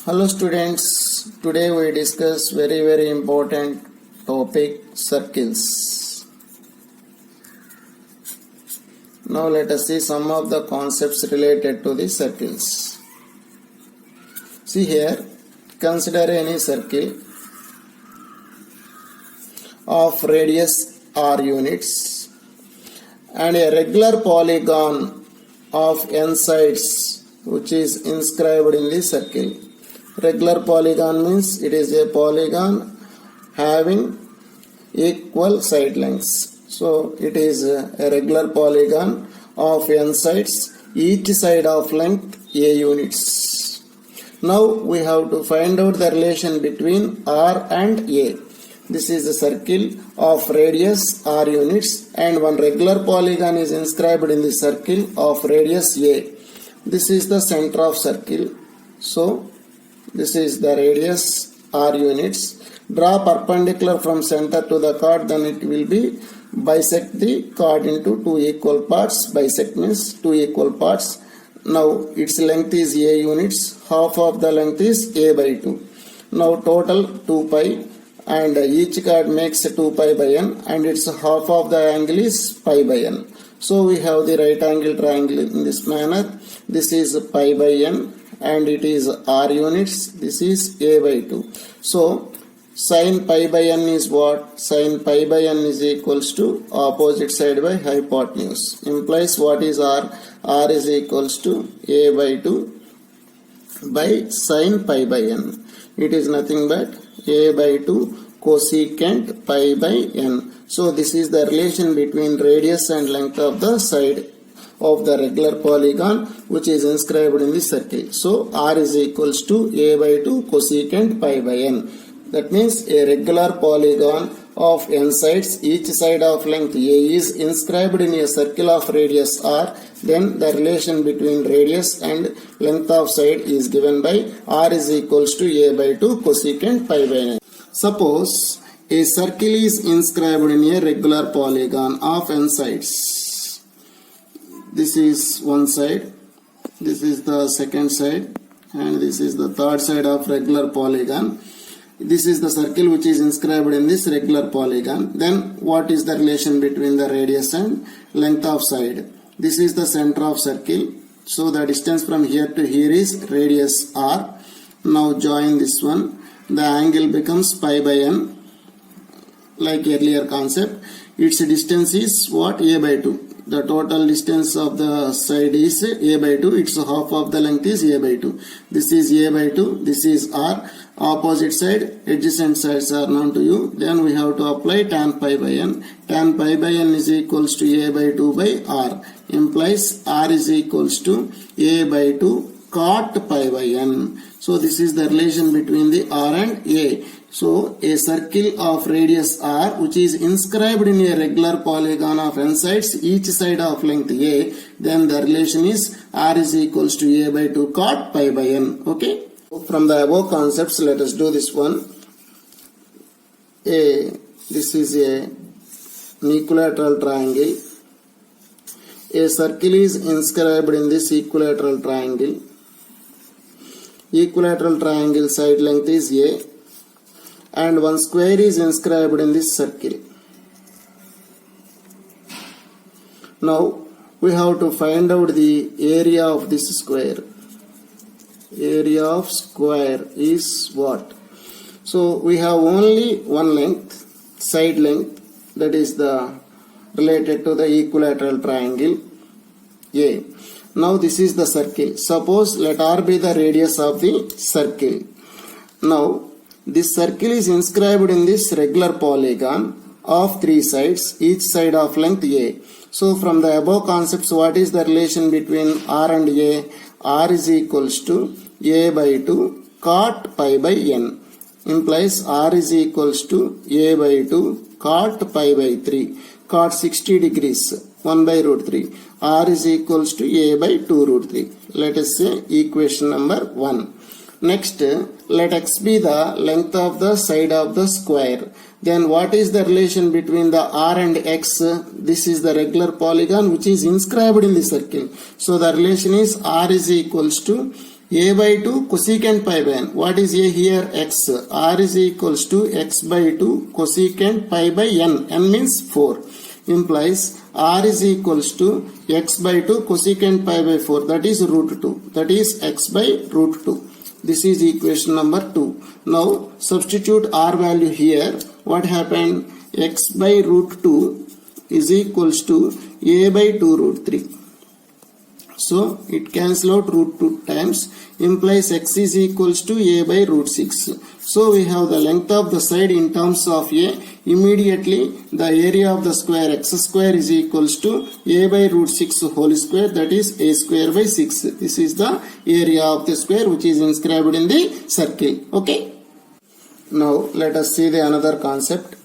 Hello students, today we discuss very important topic circles. Now let us see some of the concepts related to the circles. See here, consider any circle of radius r units and a regular polygon of n sides which is inscribed in the circle. Regular polygon means it is a polygon having equal side lengths. So it is a regular polygon of n sides, each side of length a units. Now we have to find out the relation between r and a. This is a circle of radius r units and one regular polygon is inscribed in the circle of radius a. This is the center of circle. So this is the radius r units. Draw perpendicular from center to the chord, then it will be bisect the chord into two equal parts. Bisect means two equal parts. Now its length is a units, half of the length is a by 2. Now total 2 pi and each chord makes 2 pi by n and its half of the angle is pi by n. So we have the right angle triangle in this manner. This is pi by n and it is r units. This is a by 2. So sin pi by n is what? Sin pi by n is equals to opposite side by hypotenuse. Implies what is r? R is equals to a by 2 by sin pi by n. It is nothing but a by 2 cosecant pi by n. So this is the relation between radius and length of the side of the regular polygon which is inscribed in the circle. So r is equals to a by 2 cosecant pi by n. That means a regular polygon of n sides, each side of length a is inscribed in a circle of radius r. Then the relation between radius and length of side is given by r is equals to a by 2 cosecant pi by n. Suppose a circle is inscribed in a regular polygon of n sides. This is one side, this is the second side, and this is the third side of regular polygon. This is the circle which is inscribed in this regular polygon. Then what is the relation between the radius and length of side? This is the center of circle. So the distance from here to here is radius r. Now join this one. The angle becomes pi by n. Like earlier concept, its distance is what? A by 2. The total distance of the side is a by 2. Its half of the length is a by 2. This is a by 2. This is r. Opposite side, adjacent sides are known to you. Then we have to apply tan pi by n. Tan pi by n is equals to a by 2 by r. Implies r is equals to a by 2 cot pi by n. So this is the relation between the r and a. So a circle of radius r which is inscribed in a regular polygon of n sides, each side of length a, then the relation is r is equals to a by 2 cot pi by n. Okay. From the above concepts, let us do this one. This is an equilateral triangle. A circle is inscribed in this equilateral triangle. Equilateral triangle side length is a and one square is inscribed in this circle. Now we have to find out the area of this square. Area of square is what? So we have only one length, side length, that is the related to the equilateral triangle A. Now this is the circle. Suppose let r be the radius of the circle. Now this circle is inscribed in this regular polygon of three sides, each side of length a. So from the above concepts, what is the relation between r and a? R is equals to a by 2 cot pi by n. Implies r is equals to a by 2 cot pi by 3. Cot 60 degrees, 1 by root 3. R is equals to a by 2 root 3. Let us say equation number 1. Next, let x be the length of the side of the square. Then what is the relation between the r and x? This is the regular polygon which is inscribed in the circle. So the relation is r is equals to a by 2 cosecant pi by n. What is a here? X. R is equals to x by 2 cosecant pi by n. N means 4. Implies R is equals to x by 2 cosecant pi by 4. That is root 2. That is x by root 2. This is equation number 2. Now substitute R value here. What happened? X by root 2 is equals to a by 2 root 3. So it cancels out root 2 times, implies x is equals to a by root 6. So we have the length of the side in terms of a. Immediately the area of the square x square is equals to a by root 6 whole square, that is a square by 6. This is the area of the square which is inscribed in the circle. Okay. Now let us see the another concept.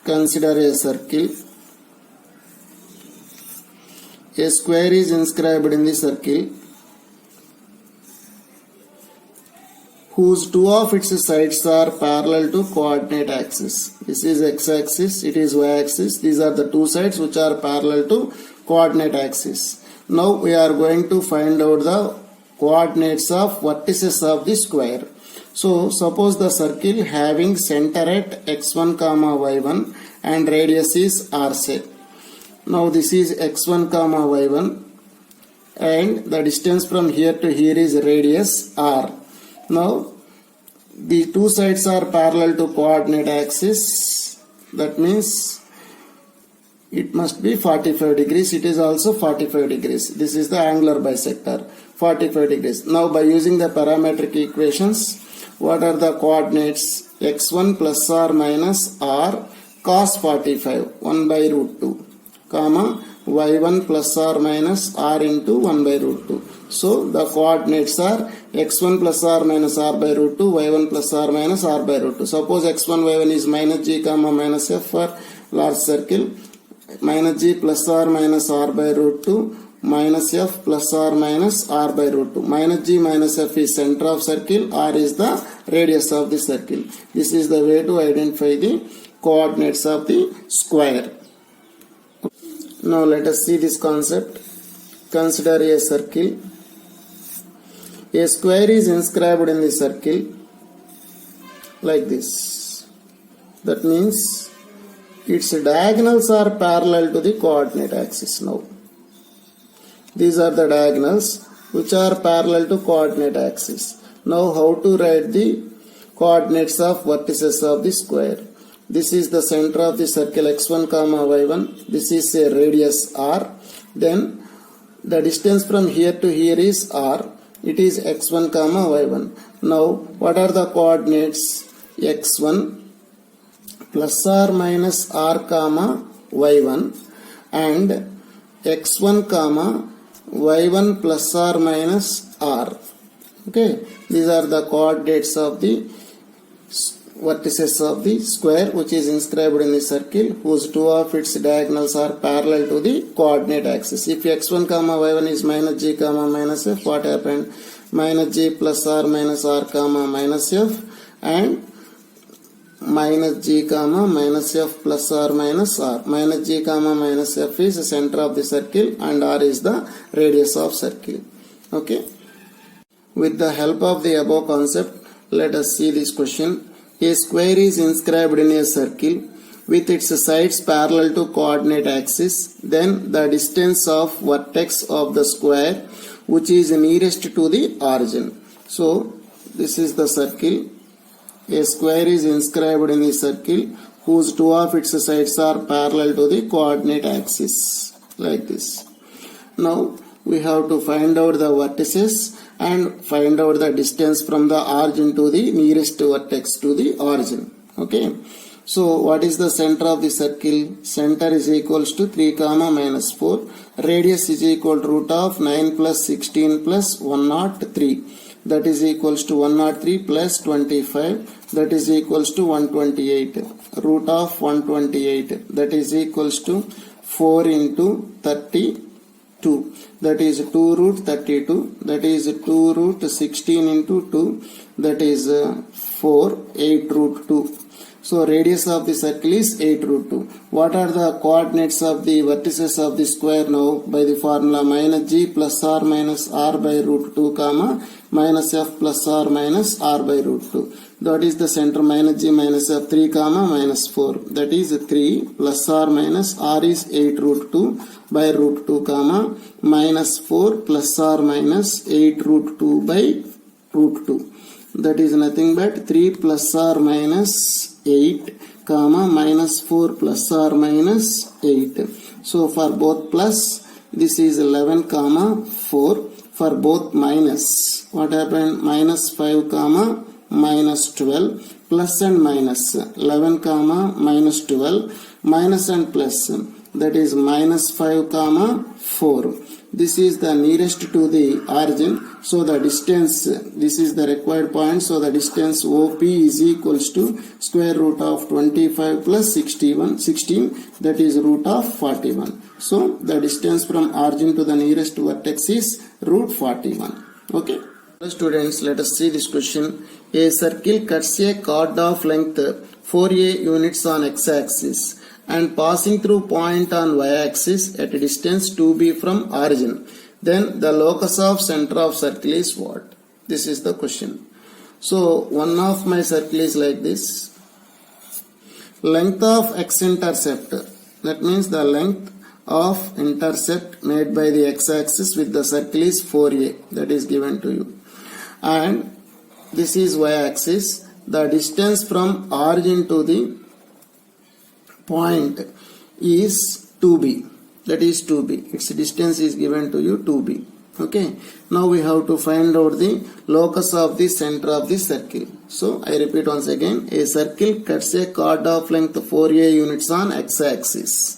Consider a circle. A square is inscribed in the circle whose two of its sides are parallel to coordinate axis. This is x-axis, it is y-axis. These are the two sides which are parallel to coordinate axis. Now we are going to find out the coordinates of vertices of the square. So suppose the circle having center at x1 comma y1 and radius is r say. Now this is x1 comma y1 and the distance from here to here is radius r. Now the two sides are parallel to coordinate axis. That means it must be 45 degrees. It is also 45 degrees. This is the angular bisector, 45 degrees. Now by using the parametric equations, what are the coordinates? x1 plus r minus r cos 45, 1 by root 2, comma y1 plus r minus r into 1 by root 2. So the coordinates are x1 plus r minus r by root 2, y1 plus r minus r by root 2. Suppose x1, y1 is minus g comma minus f for large circle, minus g plus r minus r by root 2, minus f plus r minus r by root 2. Minus g minus f is center of circle, r is the radius of the circle. This is the way to identify the coordinates of the square. Now let us see this concept. Consider a circle. A square is inscribed in the circle like this. That means its diagonals are parallel to the coordinate axis. Now these are the diagonals which are parallel to coordinate axis. Now how to write the coordinates of vertices of the square? This is the center of the circle x1 comma y1. This is a radius r. Then the distance from here to here is r. It is x1 comma y1. Now what are the coordinates? x1 plus r minus r comma y1 and x1 comma y1 plus r minus r. Okay, these are the coordinates of the vertices of the square which is inscribed in the circle whose two of its diagonals are parallel to the coordinate axis. If x1 comma y1 is minus g comma minus f, what happened? Minus g plus r minus r comma minus f and minus g comma minus f plus r minus r. Minus g comma minus f is the center of the circle and r is the radius of circle. Okay. With the help of the above concept, let us see this question. A square is inscribed in a circle with its sides parallel to coordinate axis. Then the distance of vertex of the square which is nearest to the origin. So this is the circle. A square is inscribed in the circle whose two of its sides are parallel to the coordinate axis like this. Now we have to find out the vertices and find out the distance from the origin to the nearest vertex to the origin. Okay. So what is the center of the circle? Center is equals to 3 comma minus 4. Radius is equal to root of 9 plus 16 plus 103. That is equals to 103 plus 25. That is equals to 128. Root of 128. That is equals to 4 into 32. That is 2 root 32. That is 2 root 16 into 2. That is 4, 8 root 2. So radius of the circle is 8 root 2. What are the coordinates of the vertices of the square now? By the formula minus g plus r minus r by root 2 comma minus f plus r minus r by root 2. That is the center minus g minus f 3 comma minus 4. That is 3 plus r minus r is 8 root 2 by root 2 comma minus 4 plus r minus 8 root 2 by root 2. That is nothing but 3 plus r minus 8 comma minus 4 plus r minus 8. So for both plus, this is 11 comma 4. For both minus, what happened? Minus 5 comma minus 12, plus and minus 11 comma minus 12, minus and plus, that is minus 5 comma 4. This is the nearest to the origin, so the distance, this is the required point, so the distance OP is equals to square root of 25 plus 16, that is root of 41. So the distance from origin to the nearest vertex is root 41. Okay. Students, let us see this question. A circle cuts a chord of length 4a units on x-axis and passing through point on y-axis at a distance 2b from origin. Then the locus of center of circle is what? This is the question. So one of my circle is like this. Length of x-intercept, that means the length of intercept made by the x-axis with the circle is 4a, that is given to you. And this is y-axis. The distance from origin to the point is 2b, that is 2b. Its distance is given to you 2b. Okay. Now we have to find out the locus of the center of the circle. So I repeat once again. A circle cuts a chord of length 4a units on x-axis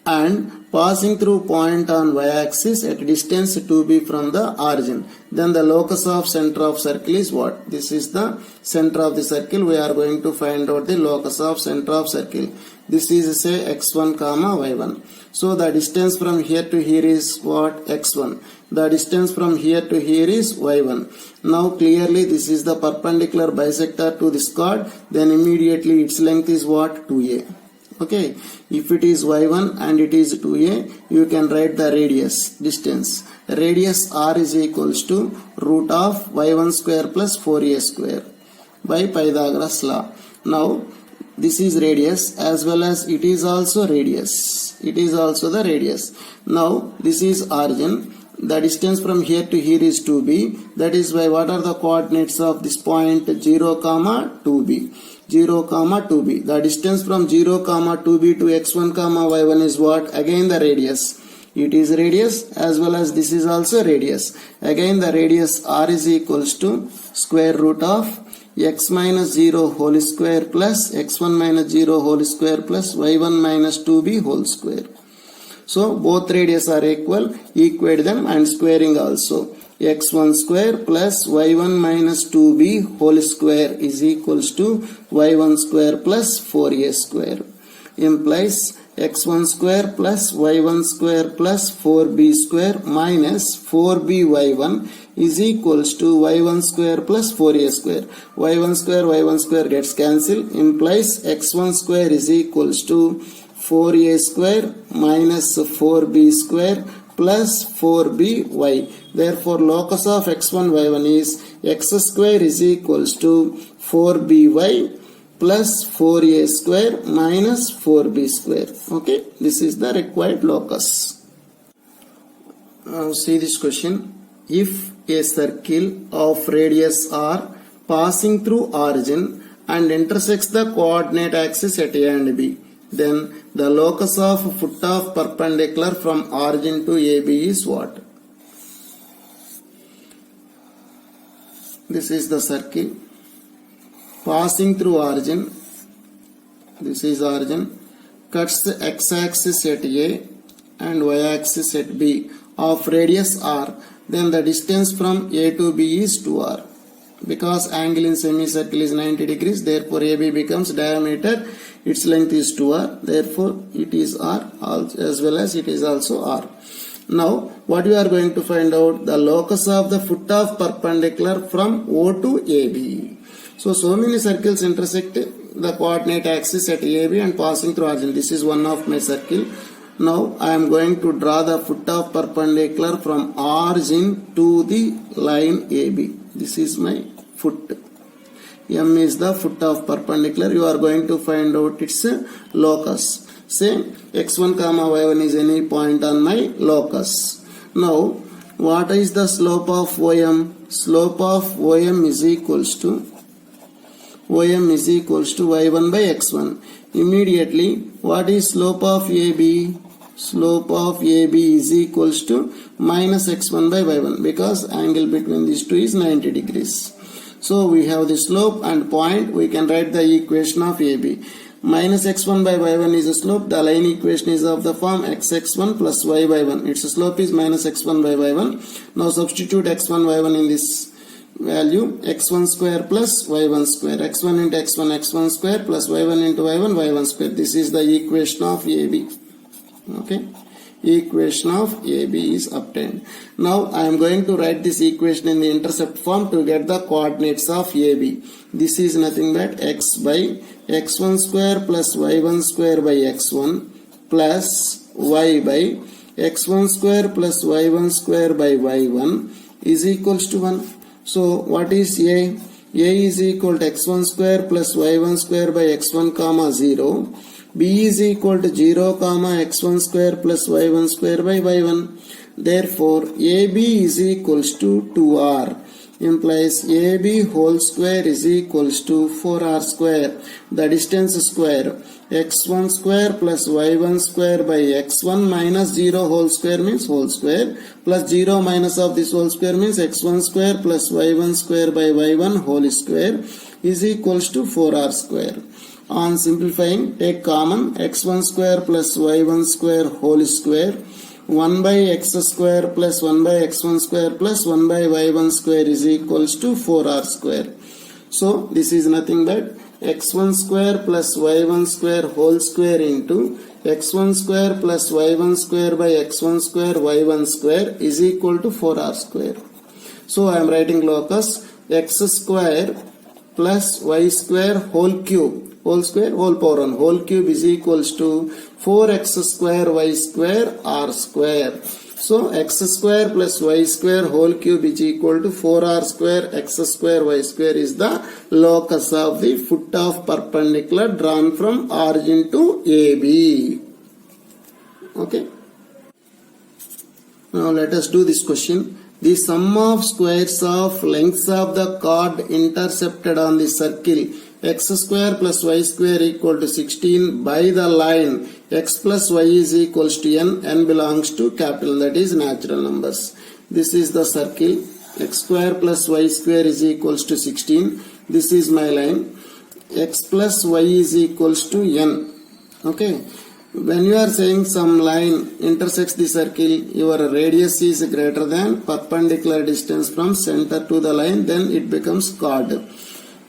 and passing through point on y-axis at distance 2b from the origin. Then the locus of center of circle is what? This is the center of the circle. We are going to find out the locus of center of circle. This is say x1 comma y1. So the distance from here to here is what? X1. The distance from here to here is y1. Now clearly this is the perpendicular bisector to this chord. Then immediately its length is what? 2a. Okay, if it is y1 and it is 2a, you can write the radius, distance. Radius r is equals to root of y1 square plus 4a square by Pythagoras law. Now, this is radius as well as it is also radius. It is also the radius. Now, this is origin. The distance from here to here is 2b. That is why what are the coordinates of this point? 0 comma 2b. 0 comma 2b. The distance from 0 comma 2b to x1 comma y1 is what? Again the radius. It is radius as well as this is also radius. Again the radius r is equals to square root of x minus 0 whole square plus x1 minus 0 whole square plus y1 minus 2b whole square. So both radius are equal. Equate them and squaring also. X1 square plus y1 minus 2b whole square is equals to y1 square plus 4a square. Implies x1 square plus y1 square plus 4b square minus 4by1 is equals to y1 square plus 4a square. Y1 square gets cancelled. Implies x1 square is equals to 4a square minus 4b square plus 4by. Therefore, locus of x1, y1 is x square is equals to 4by plus 4a square minus 4b square. Okay, this is the required locus. Now see this question. If a circle of radius r passing through origin and intersects the coordinate axis at a and b, then the locus of foot of perpendicular from origin to AB is what? This is the circle passing through origin. This is origin. Cuts the x-axis at A and y-axis at B of radius r. Then the distance from A to B is 2r. Because angle in semicircle is 90 degrees, therefore AB becomes diameter. Its length is 2r, therefore it is r as well as it is also r. Now what we are going to find out? The locus of the foot of perpendicular from O to AB. So many circles intersect the coordinate axis at AB and passing through origin. This is one of my circle. Now I am going to draw the foot of perpendicular from origin to the line AB. This is my foot. M is the foot of perpendicular. You are going to find out its locus. Say x1 comma y1 is any point on my locus. Now what is the slope of OM? Slope of OM is equals to y1 by x1. Immediately, what is slope of AB? Slope of AB is equals to minus x1 by y1 because angle between these two is 90 degrees. So we have the slope and point. We can write the equation of AB. Minus x1 by y1 is a slope. The line equation is of the form xx1 plus y by 1. Its slope is minus x1 by y1. Now substitute x1 y1 in this value. x1 square plus y1 square. x1 into x1 square plus y1 into y1 square. This is the equation of AB. Okay. Equation of AB is obtained. Now I am going to write this equation in the intercept form to get the coordinates of AB. This is nothing but x by x1 square plus y1 square by x1 plus y by x1 square plus y1 square by y1 is equals to 1. So what is A? A is equal to x1 square plus y1 square by x1 comma 0. B is equal to 0 comma x1 square plus y1 square by y1. Therefore, AB is equals to 2r. Implies AB whole square is equals to 4r square. The distance square. x1 square plus y1 square by x1 minus 0 whole square means whole square. Plus 0 minus of this whole square means x1 square plus y1 square by y1 whole square is equals to 4r square. On simplifying, take common x1 square plus y1 square whole square. 1 by x square plus 1 by x1 square plus 1 by y1 square is equals to 4r square. So this is nothing but x1 square plus y1 square whole square into x1 square plus y1 square by x1 square y1 square is equal to 4r square. So I am writing locus x square plus y square whole cube. Whole square, whole power 1, whole cube is equals to 4x square y square r square. So x square plus y square whole cube is equal to 4r square x square y square is the locus of the foot of perpendicular drawn from origin to AB. Okay. Now let us do this question. The sum of squares of lengths of the chord intercepted on the circle x square plus y square equal to 16 by the line x plus y is equals to n belongs to capital, that is natural numbers. This is the circle x square plus y square is equals to 16. This is my line x plus y is equals to n. Okay. When you are saying some line intersects the circle, your radius is greater than perpendicular distance from center to the line, then it becomes chord.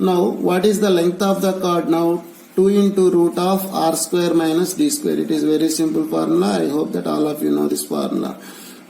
Now, what is the length of the chord now? 2 into root of r square minus d square. It is very simple formula. I hope that all of you know this formula.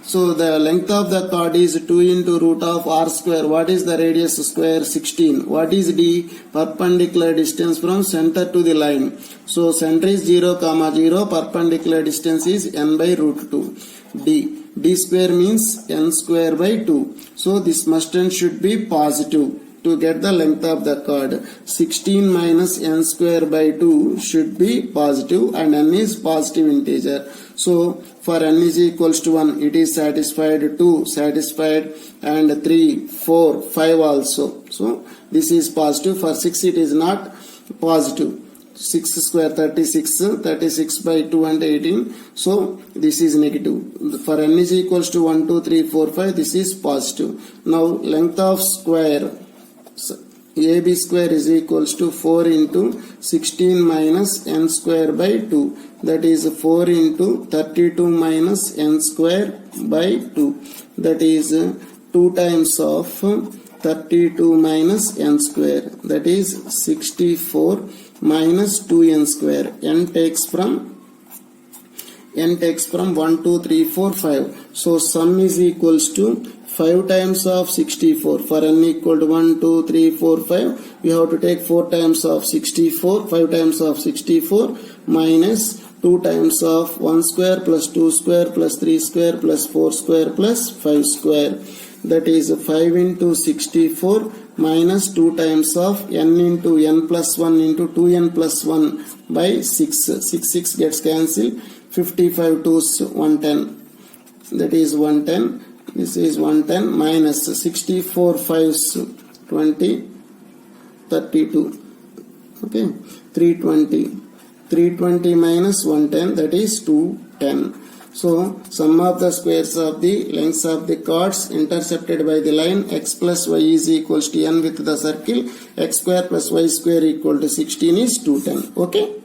So, the length of the chord is 2 into root of r square. What is the radius square? 16. What is d? Perpendicular distance from center to the line. So, center is 0, 0. Perpendicular distance is n by root 2. D square means n square by 2. So, this must and should be positive. To get the length of the chord, 16 minus n square by 2 should be positive and n is positive integer. So for n is equals to 1, it is satisfied, 2 satisfied, and 3, 4, 5 also. So this is positive. For 6 it is not positive. 6 square 36, 36 by 2 and 18. So this is negative. For n is equals to 1, 2, 3, 4, 5, this is positive. Now length of square AB square is equals to 4 into 16 minus n square by 2. That is 4 into 32 minus n square by 2. That is 2 times of 32 minus n square. That is 64 minus 2n square. N takes from n takes from 1, 2, 3, 4, 5. So sum is equals to 5 times of 64. For n equal to 1, 2, 3, 4, 5, you have to take 4 times of 64, 5 times of 64 minus 2 times of 1 square plus 2 square plus 3 square plus 4 square plus 5 square. That is 5 into 64 minus 2 times of n into n plus 1 into 2n plus 1 by 6. 6 gets cancelled. 55 to 110. That is 110. This is 110 minus 64 5s 20, 32. Okay, 320. 320 minus 110, that is 210. So sum of the squares of the lengths of the chords intercepted by the line x plus y is equals to n with the circle, x square plus y square equal to 16 is 210. Okay.